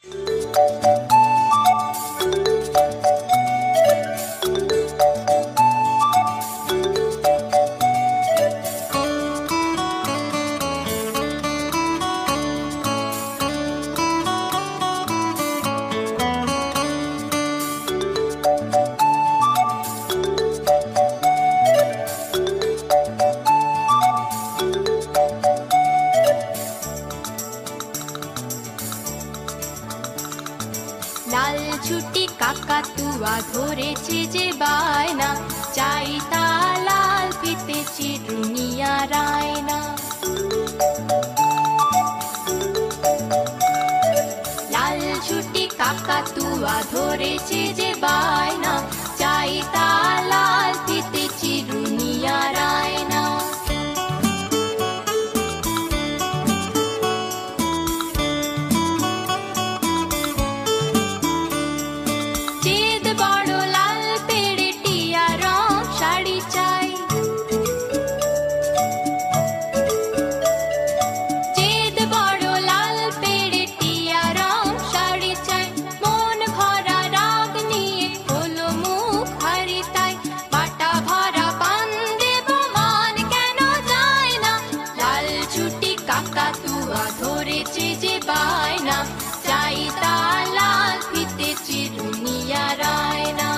লাল ছুটি কাকাতুয়া ধরেছে যে বায়না, চাই তা লাল ফিতে চিরুনি আর আয়না। লাল ছুটি কাকাতুয়া ধরেছে যে বায়না, চাই তা লাল ফিতে চিরুনি আর আয়না। কাকাতুয়া ধরেছে যে বায়না, চাই তা লাল ফিতে চিরুনি আর আয়না।